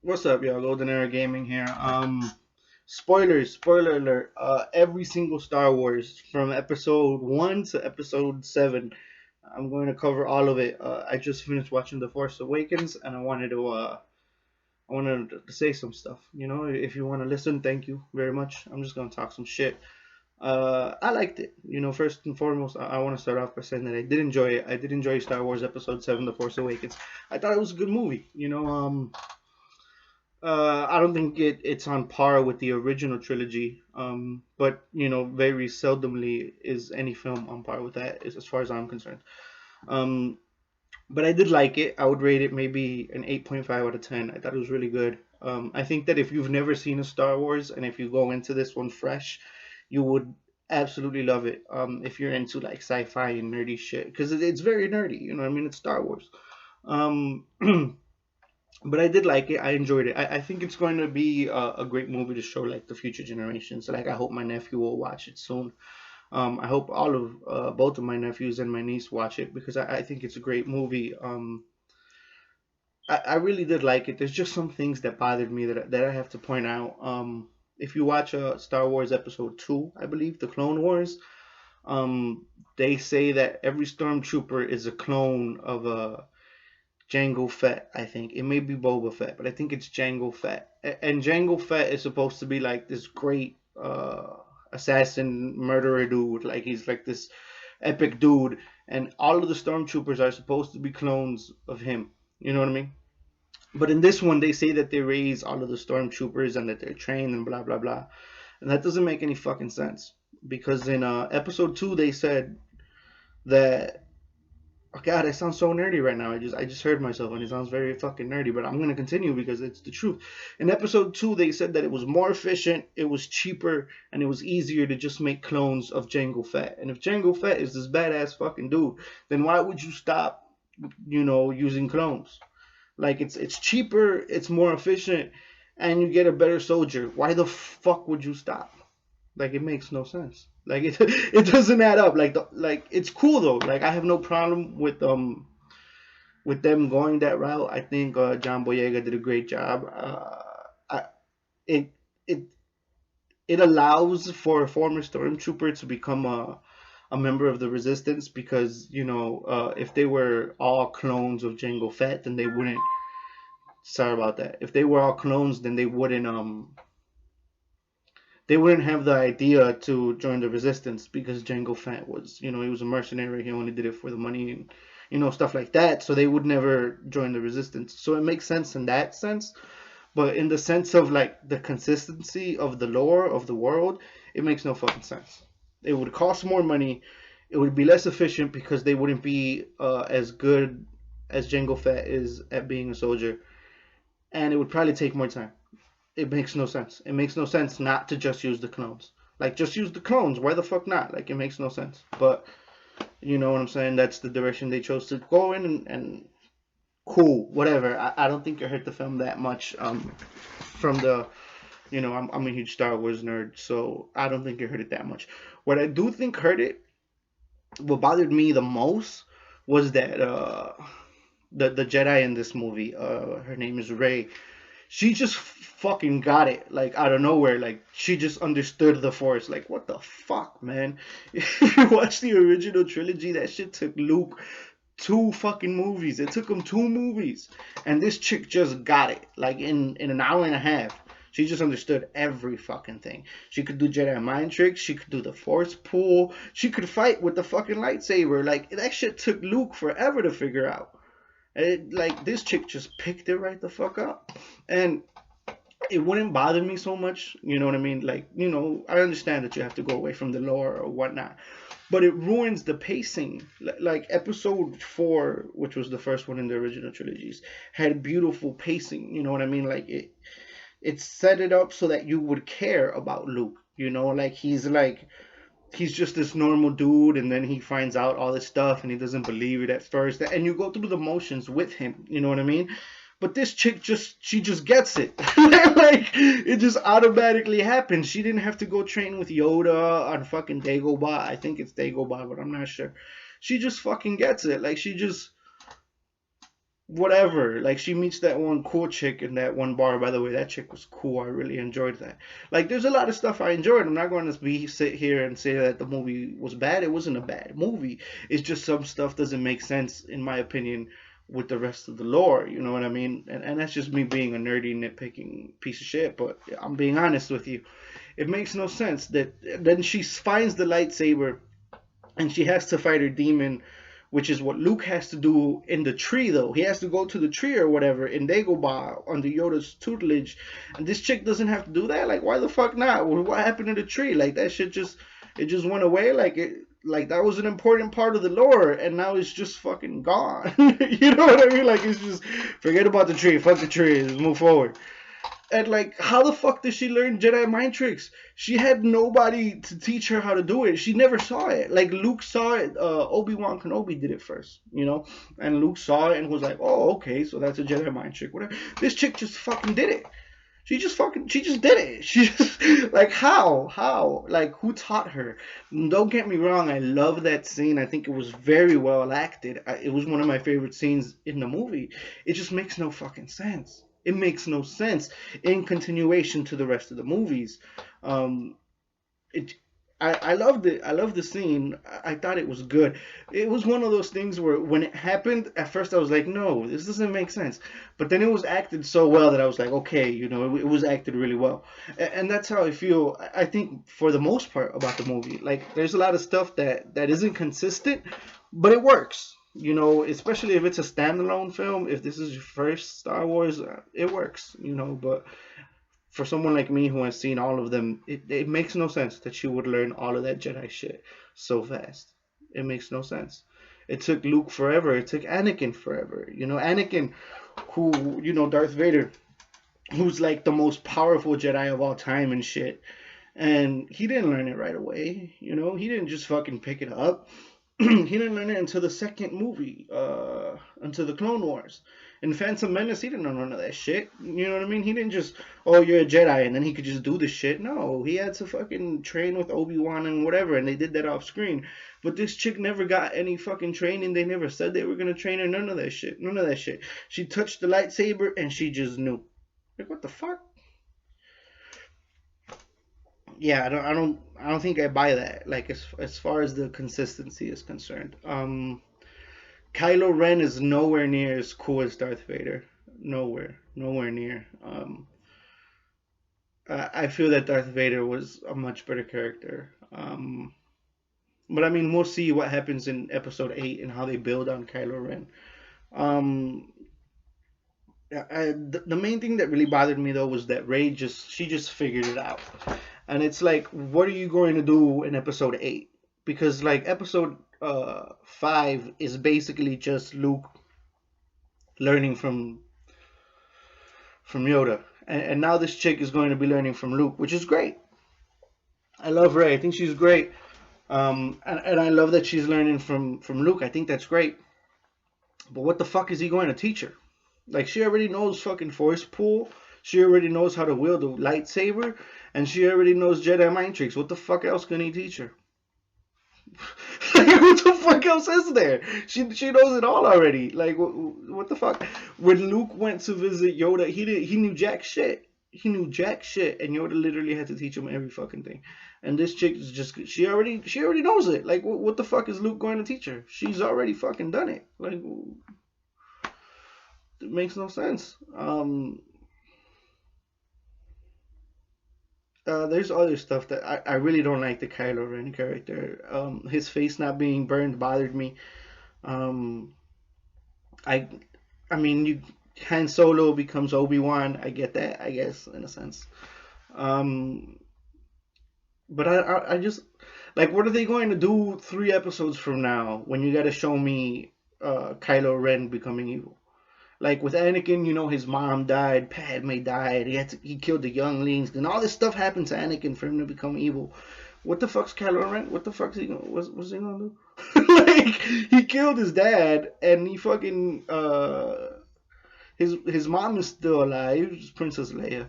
What's up, y'all? Golden Era Gaming here. Spoiler alert. Every single Star Wars from episode 1 to episode 7. I'm going to cover all of it. I just finished watching The Force Awakens and I wanted to say some stuff. If you want to listen, thank you very much. I'm just going to talk some shit. I liked it. First and foremost, I want to start off by saying that I did enjoy it. I did enjoy Star Wars Episode 7, The Force Awakens. I thought it was a good movie. I don't think it's on par with the original trilogy. But very seldomly is any film on par with that, as far as I'm concerned. Um, but I did like it. I would rate it maybe an 8.5 out of 10. I thought it was really good. I think that if you've never seen a Star Wars and if you go into this one fresh, you would absolutely love it. If you're into like sci-fi and nerdy shit, because it's very nerdy. You know what I mean? It's Star Wars. Um, but I did like it. I enjoyed it. I think it's going to be a great movie to show like the future generations. Like I hope my nephew will watch it soon. I hope all of both of my nephews and my niece watch it because I think it's a great movie. I really did like it. There's just some things that bothered me that I have to point out. If you watch Star Wars Episode 2, I believe, The Clone Wars, they say that every stormtrooper is a clone of a Jango Fett, I think. It may be Boba Fett, but I think it's Jango Fett. And Jango Fett is supposed to be like this great assassin murderer dude. Like he's like this epic dude. And all of the stormtroopers are supposed to be clones of him. You know what I mean? But in this one, they say that they raise all of the stormtroopers and that they're trained and blah blah blah. And that doesn't make any fucking sense because in episode 2 they said that. Oh God, I sound so nerdy right now. I just heard myself and it sounds very fucking nerdy, but I'm gonna continue because it's the truth. In episode 2, they said that it was more efficient, it was cheaper, and it was easier to just make clones of Jango Fett. And if Jango Fett is this badass fucking dude, then why would you stop, using clones? Like it's cheaper, it's more efficient, and you get a better soldier. Why the fuck would you stop? Like it makes no sense. Like it it doesn't add up. Like it's cool though. Like I have no problem with them going that route. I think John Boyega did a great job. It it it allows for a former stormtrooper to become a member of the resistance because if they were all clones of Jango Fett, then they wouldn't. Sorry about that. If they were all clones, then they wouldn't have the idea to join the resistance because Jango Fett was, he was a mercenary. He only did it for the money and, stuff like that. So they would never join the resistance. So it makes sense in that sense. But in the sense of like the consistency of the lore of the world, it makes no fucking sense. It would cost more money. It would be less efficient because they wouldn't be as good as Jango Fett is at being a soldier. And it would probably take more time. It makes no sense. It makes no sense not to just use the clones. Like, just use the clones. Why the fuck not? Like, it makes no sense. But, you know what I'm saying? That's the direction they chose to go in, and cool, whatever. I don't think it hurt the film that much. From the, I'm a huge Star Wars nerd, so I don't think it hurt it that much. What I do think hurt it, what bothered me the most, was that the Jedi in this movie, her name is Rey, she just fucking got it like out of nowhere. Like she just understood the Force. Like what the fuck, man? If you watch the original trilogy, that shit took Luke two fucking movies. It took him two movies, and this chick just got it like in an hour and a half. She just understood every fucking thing. She could do Jedi mind tricks. She could do the Force pull. She could fight with the fucking lightsaber. Like that shit took Luke forever to figure out. Like this chick just picked it right the fuck up, and it wouldn't bother me so much. You know what I mean? Like I understand that you have to go away from the lore or whatnot, but it ruins the pacing. Like Episode 4, which was the first one in the original trilogies, had beautiful pacing. You know what I mean? Like it set it up so that you would care about Luke. Like he's just this normal dude, and then he finds out all this stuff and he doesn't believe it at first, and you go through the motions with him. You know what I mean? But this chick she just gets it. Like it just automatically happens. She didn't have to go train with Yoda on fucking Dagobah. I think it's Dagobah, but I'm not sure. She just fucking gets it. Like she just whatever. Like she meets that one cool chick in that one bar. By the way, that chick was cool. I really enjoyed that. Like there's a lot of stuff I enjoyed. I'm not going to be sit here and say that the movie was bad. It wasn't a bad movie. It's just some stuff doesn't make sense in my opinion with the rest of the lore. You know what I mean? And that's just me being a nerdy nitpicking piece of shit. But I'm being honest with you. It makes no sense that then she finds the lightsaber and she has to fight her demon, which is what Luke has to do in the tree, though. He has to go to the tree or whatever in Dagobah under Yoda's tutelage, and this chick doesn't have to do that. Like, why the fuck not? What happened to the tree? Like that shit just it just went away. Like that was an important part of the lore, and now it's just fucking gone. You know what I mean? Like it's just forget about the tree, fuck the tree, let's move forward. And like, how the fuck did she learn Jedi mind tricks? She had nobody to teach her how to do it. She never saw it. Like Luke saw it. Obi-Wan Kenobi did it first, you know. And Luke saw it and was like, "Oh, okay, so that's a Jedi mind trick." Whatever. This chick just fucking did it. She just did it. She just like how like who taught her? Don't get me wrong. I love that scene. I think it was very well acted. It was one of my favorite scenes in the movie. It just makes no fucking sense. It makes no sense in continuation to the rest of the movies. Um, it I loved it. I loved the scene. I thought it was good. It was one of those things where when it happened, at first I was like, no, this doesn't make sense. But then it was acted so well that I was like, okay, you know, it was acted really well. And that's how I feel, I think, for the most part about the movie. Like, there's a lot of stuff that isn't consistent, but it works. You know, especially if it's a standalone film, if this is your first Star Wars, it works, you know, but for someone like me who has seen all of them, it makes no sense that she would learn all of that Jedi shit so fast. It makes no sense. It took Luke forever. It took Anakin forever. You know, Anakin, who, you know, Darth Vader, who's like the most powerful Jedi of all time and shit. And he didn't learn it right away. You know, he didn't just fucking pick it up. He didn't learn it until the second movie, until the Clone Wars. In Phantom Menace, he didn't know none of that shit. You know what I mean? He didn't just, oh, you're a Jedi, and then he could just do the shit. No, he had to fucking train with Obi-Wan and whatever, and they did that off screen. But this chick never got any fucking training. They never said they were gonna train her. None of that shit. None of that shit. She touched the lightsaber, and she just knew. Like, what the fuck? Yeah, I don't think I buy that. Like as far as the consistency is concerned. Kylo Ren is nowhere near as cool as Darth Vader. Nowhere near. I feel that Darth Vader was a much better character. But I mean, we'll see what happens in Episode 8 and how they build on Kylo Ren. Um, the main thing that really bothered me though was that Rey she just figured it out. And it's like, what are you going to do in Episode 8? Because like Episode 5 is basically just Luke learning from Yoda, and now this chick is going to be learning from Luke, which is great. I love Rey. I think she's great. And I love that she's learning from Luke. I think that's great. But what the fuck is he going to teach her? Like, she already knows fucking force pull. She already knows how to wield a lightsaber, and she already knows Jedi mind tricks. What the fuck else can he teach her? Like, what the fuck else is there? She knows it all already. Like, what the fuck? When Luke went to visit Yoda, he knew jack shit. He knew jack shit, and Yoda literally had to teach him every fucking thing. And this chick is just she already knows it. Like, what the fuck is Luke going to teach her? She's already fucking done it. Like, it makes no sense. There's other stuff that I really don't like the Kylo Ren character. His face not being burned bothered me. Um, I, I mean, Han Solo becomes Obi-Wan. I get that, I guess, in a sense. Um, but I just like, what are they going to do 3 episodes from now when you got to show me Kylo Ren becoming evil? Like with Anakin, you know, his mom died, Padme died, he killed the younglings, and all this stuff happened to Anakin for him to become evil. What the fuck's Kylo Ren? What the fuck's he gonna? What's he gonna do? Like, he killed his dad, and he fucking his mom is still alive, Princess Leia.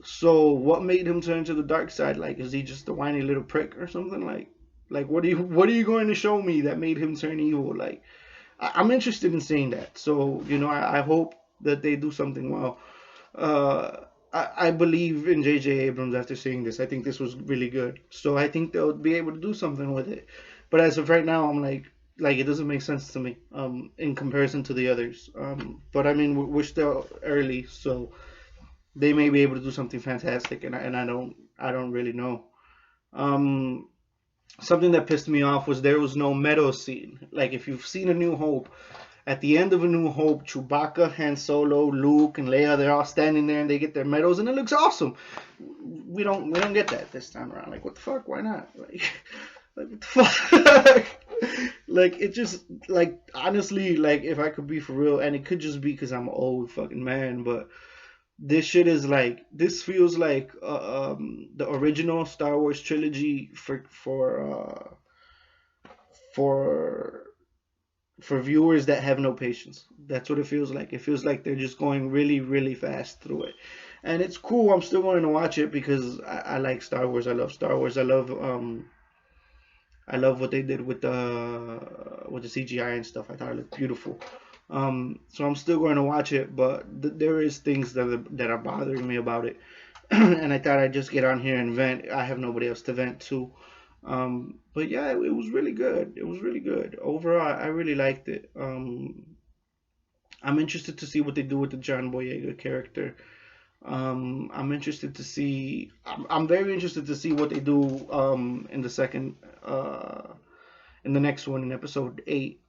So what made him turn to the dark side? Like, is he just a whiny little prick or something? Like what are you going to show me that made him turn evil? Like, I'm interested in seeing that. So I hope that they do something well. Uh, I believe in J.J. Abrams after seeing this. I think this was really good. So I think they'll be able to do something with it. But as of right now, I'm like it doesn't make sense to me in comparison to the others. But I mean, we're still early, so they may be able to do something fantastic, and I don't really know. Um, Something that pissed me off was there was no meadow scene. Like if you've seen A New Hope, at the end of A New Hope, Chewbacca, Han Solo, Luke, and Leia, they're all standing there and they get their medals and it looks awesome. We don't get that this time around. Like what the fuck? Why not? Like what the fuck? Like it just like honestly like if I could be for real, and it could just be because I'm an old fucking man, but this shit is like this feels like the original Star Wars trilogy for for viewers that have no patience. That's what it feels like. It feels like they're just going really, really fast through it. And it's cool. I'm still going to watch it because I like Star Wars. I love Star Wars. I love what they did with the CGI and stuff. I thought it looked beautiful. So I'm still going to watch it, but there is things that are bothering me about it. And I thought I'd just get on here and vent. I have nobody else to vent to. But yeah, it was really good. It was really good. Overall, I really liked it. I'm interested to see what they do with the John Boyega character. I'm interested to see. I'm very interested to see what they do in the second in the next one in episode 8,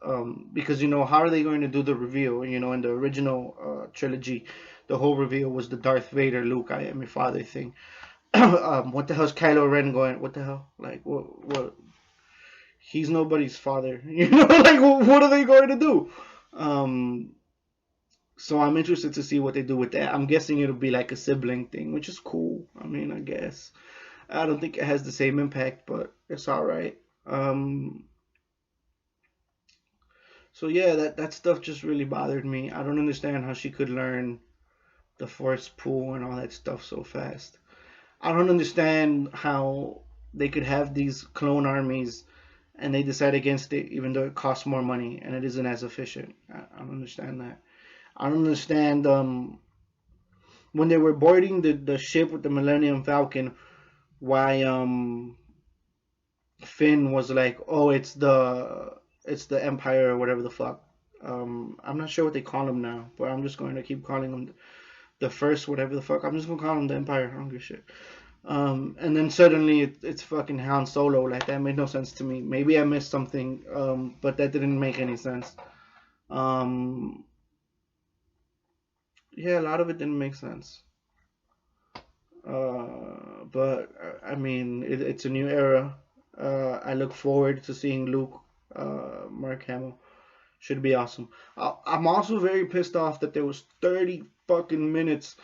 because how are they going to do the reveal? In the original trilogy, the whole reveal was the Darth Vader Luke I am your father thing. What the hell's Kylo Ren going? What the hell? Like what? He's nobody's father. Like what are they going to do? Um, so I'm interested to see what they do with that. I'm guessing it'll be like a sibling thing, which is cool. I mean, I guess I don't think it has the same impact, but it's all right. So yeah, that stuff just really bothered me. I don't understand how she could learn the force pull and all that stuff so fast. I don't understand how they could have these clone armies and they decide against it even though it costs more money and it isn't as efficient. I don't understand that. I don't understand when they were boarding the ship with the Millennium Falcon, why Finn was like, "Oh, it's the Empire or whatever the fuck." I'm not sure what they call him now, but I'm just going to keep calling him the first whatever the fuck. I'm just gonna call him the Empire. I don't give a shit. And then suddenly it's fucking Han Solo. Like that made no sense to me. Maybe I missed something, but that didn't make any sense. Um, yeah, a lot of it didn't make sense. But I mean, it's a new era. I look forward to seeing Luke, Mark Hamill. Should be awesome. I'm also very pissed off that there was 30 fucking minutes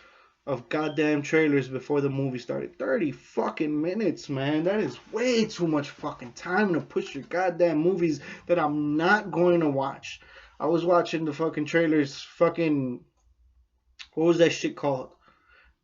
of goddamn trailers before the movie started. 30 fucking minutes, man. That is way too much fucking time to push your goddamn movies that I'm not going to watch. I was watching the fucking trailers, fucking, what was that shit called?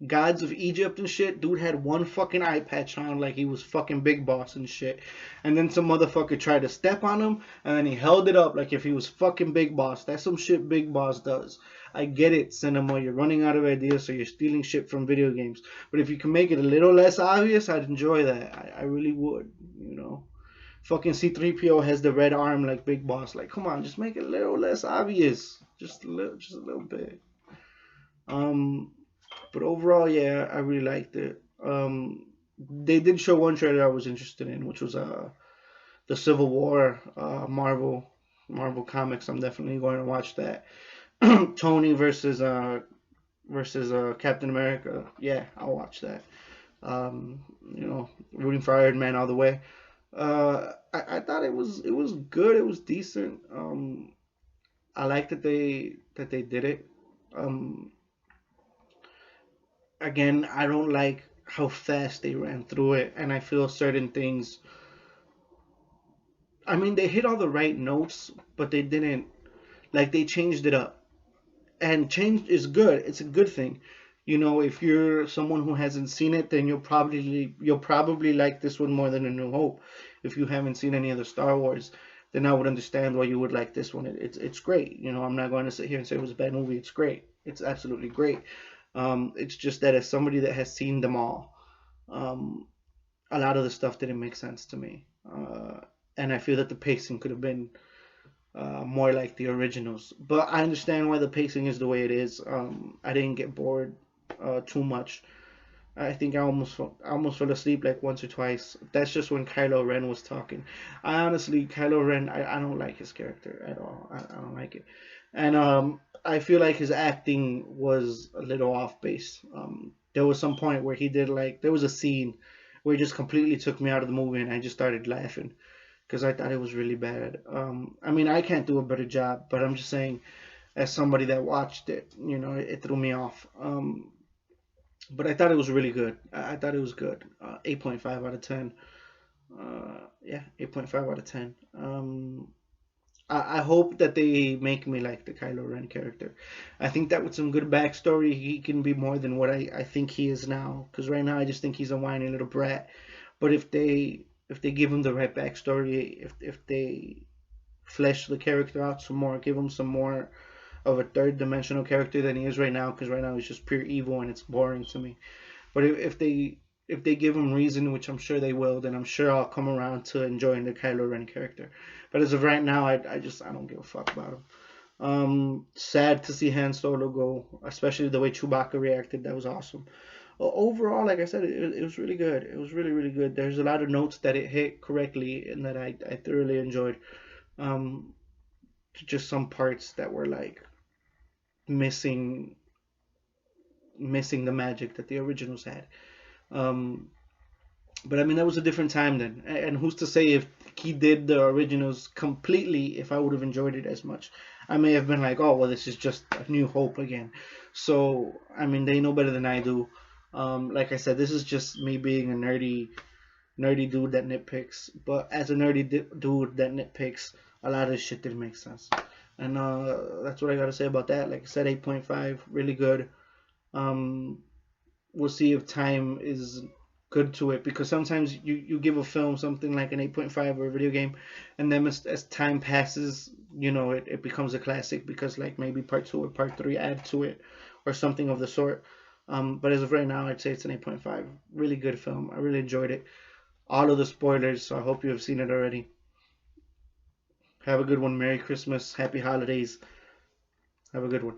Gods of Egypt and shit. Dude had one fucking eye patch on like he was fucking Big Boss and shit. And then some motherfucker tried to step on him and then he held it up like if he was fucking Big Boss. That's some shit Big Boss does. I get it, cinema. You're running out of ideas, so you're stealing shit from video games. But if you can make it a little less obvious, I'd enjoy that. I really would, you know. Fucking C3PO has the red arm like Big Boss. Like, come on, just make it a little less obvious. Just a little bit. Um, but overall, yeah, I really liked it. They did show one trailer I was interested in, which was the Civil War Marvel comics. I'm definitely going to watch that. Tony versus Captain America. Yeah, I'll watch that. Rooting for Iron Man all the way. I thought it was good. It was decent. I like that they did it. Um, Again, I don't like how fast they ran through it, and I feel certain things. I mean, they hit all the right notes, but they didn't like they changed it up. And change is good. It's a good thing. If you're someone who hasn't seen it, then you'll probably like this one more than A New Hope if you haven't seen any of the Star Wars. then I would understand why you would like this one. It's great. I'm not going to sit here and say it was a bad movie. It's great. It's absolutely great. It's just that as somebody that has seen them all, um, a lot of the stuff didn't make sense to me, and I feel that the pacing could have been more like the originals. But I understand why the pacing is the way it is. I didn't get bored too much. I think I almost fell asleep like once or twice. That's just when Kylo Ren was talking. I honestly, Kylo Ren, I don't like his character at all. I don't like it, and I feel like his acting was a little off base. There was some point where he did like there was a scene where he just completely took me out of the movie, and I just started laughing because I thought it was really bad. I mean, I can't do a better job, but I'm just saying, as somebody that watched it, it threw me off. But I thought it was really good. I thought it was good. 8.5 out of 10. Yeah, 8.5 out of 10. I hope that they make me like the Kylo Ren character. I think that with some good backstory, he can be more than what I think he is now. Because right now, I just think he's a whiny little brat. But if they give him the right backstory, if they flesh the character out some more, give him some more of a third dimensional character than he is right now, because right now he's just pure evil and it's boring to me. But if they give him reason, which I'm sure they will, then I'm sure I'll come around to enjoying the Kylo Ren character. But as of right now, I don't give a fuck about him. Sad to see Han Solo go, especially the way Chewbacca reacted. That was awesome. Overall, like I said, it was really good. It was really, really good. There's a lot of notes that it hit correctly and that I thoroughly enjoyed. Um, just some parts that were like missing missing the magic that the originals had. Um, but I mean, that was a different time then. And who's to say if he did the originals completely, if I would have enjoyed it as much? I may have been like, oh, well, this is just a new hope again. So, I mean, they know better than I do. Like I said, this is just me being a nerdy dude that nitpicks. But as a dude that nitpicks, a lot of this shit didn't make sense. And that's what I got to say about that. Like I said, 8.5, really good. Um, we'll see if time is good to it, because sometimes you give a film something like an 8.5 or a video game, and then as time passes, it becomes a classic because like maybe part two or part three add to it or something of the sort. But as of right now, I'd say it's an 8.5. Really good film. I really enjoyed it. All of the spoilers, so I hope you have seen it already. Have a good one. Merry Christmas. Happy holidays. Have a good one.